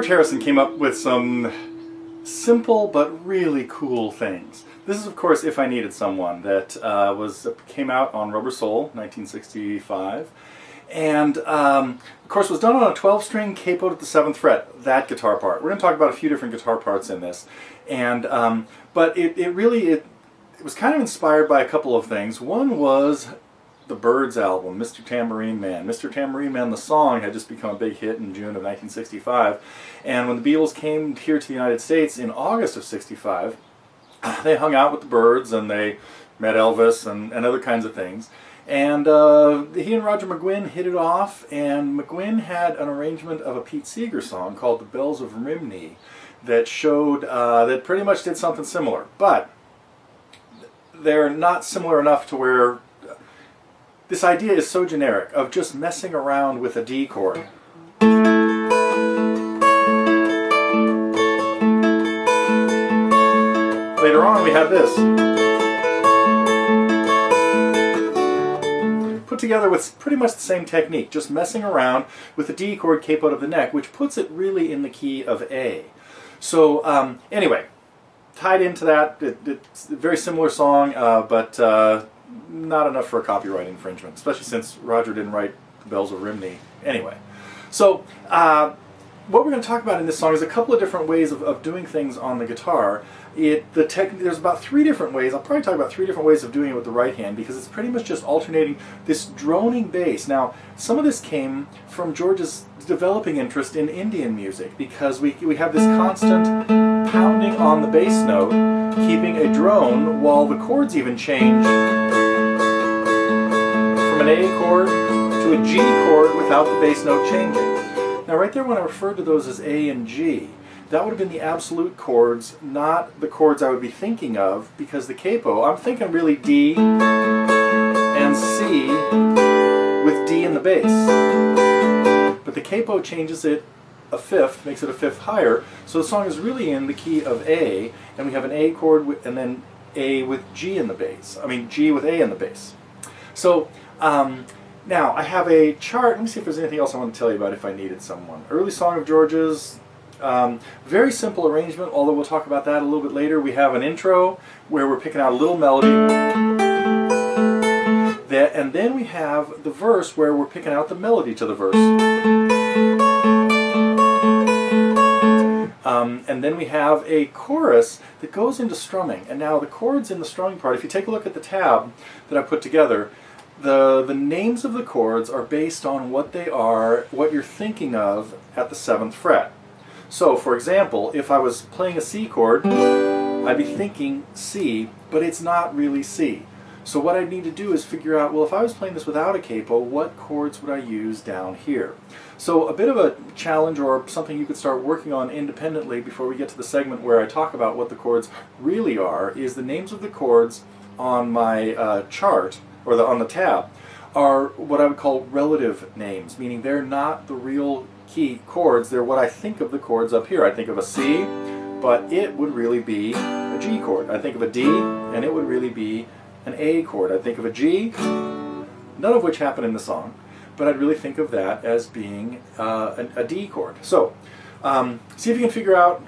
George Harrison came up with some simple but really cool things. This is, of course, If I Needed Someone, that came out on Rubber Soul, 1965. And, of course, was done on a 12-string capoed at the 7th fret, that guitar part. We're going to talk about a few different guitar parts in this. And, but it was kind of inspired by a couple of things. One was the Byrds album, Mr. Tambourine Man. Mr. Tambourine Man, the song, had just become a big hit in June of 1965. And when the Beatles came here to the United States in August of 65, they hung out with the Byrds and they met Elvis and other kinds of things. And he and Roger McGuinn hit it off, and McGuinn had an arrangement of a Pete Seeger song called the Bells of Rhymney that showed, that pretty much did something similar. But they're not similar enough to where this idea is so generic of just messing around with a D chord. Later on we have this. Put together with pretty much the same technique, just messing around with the D chord capoed of the neck, which puts it really in the key of A. So anyway, tied into that, it's a very similar song, but not enough for a copyright infringement, especially since Roger didn't write the Bells of Rhymney anyway. So what we're going to talk about in this song is a couple of different ways of doing things on the guitar. There's about 3 different ways. I'll probably talk about 3 different ways of doing it with the right hand, because it's pretty much just alternating this droning bass. Now, some of this came from George's developing interest in Indian music, because we have this constant pounding on the bass note, keeping a drone, while the chords even change from an A chord to a G chord without the bass note changing. Now right there, when I referred to those as A and G, that would have been the absolute chords, not the chords I would be thinking of, because the capo, I'm thinking really D and C with D in the bass. But the capo changes it a fifth, makes it a fifth higher, so the song is really in the key of A, and we have an A chord and then A with G in the bass. I mean G with A in the bass. So now I have a chart. Let me see if there's anything else I want to tell you about If I Needed Someone. Early song of George's. Very simple arrangement, although we'll talk about that a little bit later. We have an intro where we're picking out a little melody. And then we have the verse where we're picking out the melody to the verse. And then we have a chorus that goes into strumming. And now the chords in the strumming part, if you take a look at the tab that I put together, the names of the chords are based on what they are, what you're thinking of at the 7th fret. So, for example, if I was playing a C chord, I'd be thinking C, but it's not really C. So what I need to do is figure out, well, if I was playing this without a capo, what chords would I use down here? So a bit of a challenge, or something you could start working on independently before we get to the segment where I talk about what the chords really are, is the names of the chords on my chart, or on the tab, are what I would call relative names, meaning they're not the real key chords, they're what I think of the chords up here. I think of a C, but it would really be a G chord. I think of a D, and it would really be an A chord. I think of a G, none of which happen in the song, but I'd really think of that as being a D chord. So, see if you can figure out,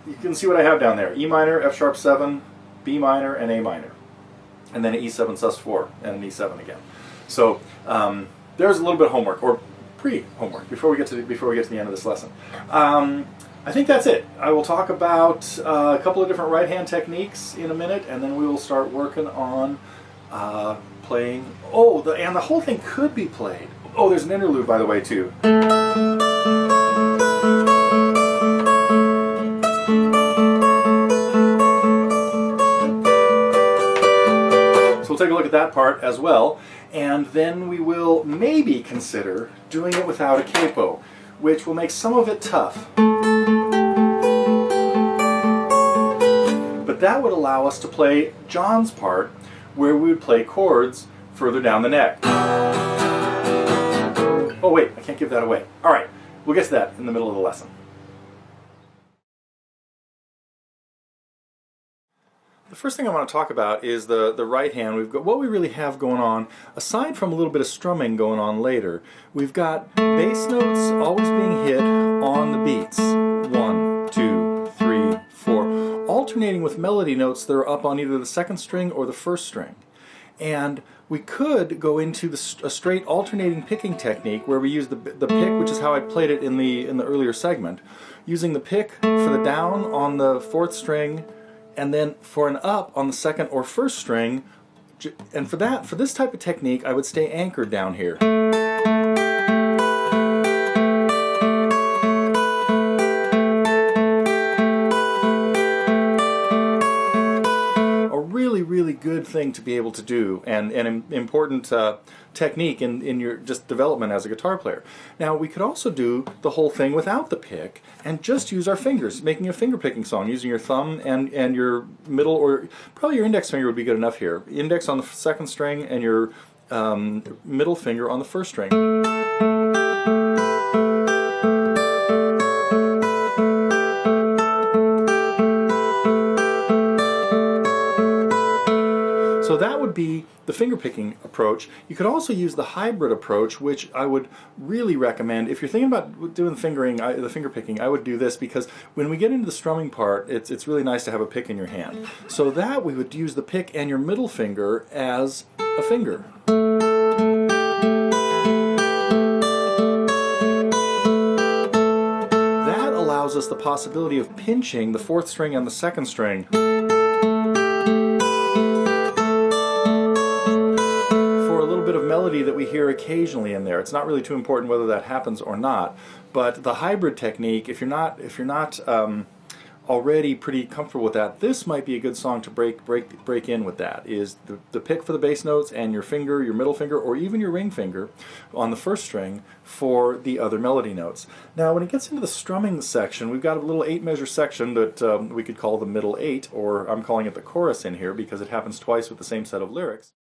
you can see what I have down there. E minor, F sharp 7, B minor, and A minor. And then an E7 sus4, and an E7 again. So, there's a little bit of homework, or pre-homework, before we get to the end of this lesson. I think that's it. I will talk about a couple of different right-hand techniques in a minute, and then we will start working on playing. Oh, and the whole thing could be played. Oh, there's an interlude, by the way, too. So we'll take a look at that part as well, and then we will maybe consider doing it without a capo, which will make some of it tough. But that would allow us to play John's part, where we would play chords further down the neck. Oh wait, I can't give that away. Alright, we'll get to that in the middle of the lesson. The first thing I want to talk about is the right hand. We've got what we really have going on, aside from a little bit of strumming going on later. We've got bass notes always being hit on the beats. 1, 2, 3, 4, alternating with melody notes that are up on either the second string or the first string. And we could go into a straight alternating picking technique where we use the pick, which is how I played it in the earlier segment, using the pick for the down on the fourth string, and then for an up on the second or first string. And for this type of technique, I would stay anchored down here. Really good thing to be able to do, and an important technique in your just development as a guitar player. Now we could also do the whole thing without the pick and just use our fingers, making a finger picking song using your thumb and your middle, or probably your index finger would be good enough here. Index on the second string and your middle finger on the first string. So that would be the finger picking approach. You could also use the hybrid approach, which I would really recommend. If you're thinking about doing the finger picking, I would do this, because when we get into the strumming part, it's really nice to have a pick in your hand. So that we would use the pick and your middle finger as a finger. That allows us the possibility of pinching the fourth string and the second string bit of melody that we hear occasionally in there. It's not really too important whether that happens or not, but the hybrid technique, if you're not already pretty comfortable with that, this might be a good song to break in with. That is the pick for the bass notes and your finger, your middle finger, or even your ring finger on the first string for the other melody notes. Now when it gets into the strumming section, we've got a little 8-measure section that we could call the middle 8, or I'm calling it the chorus in here because it happens twice with the same set of lyrics.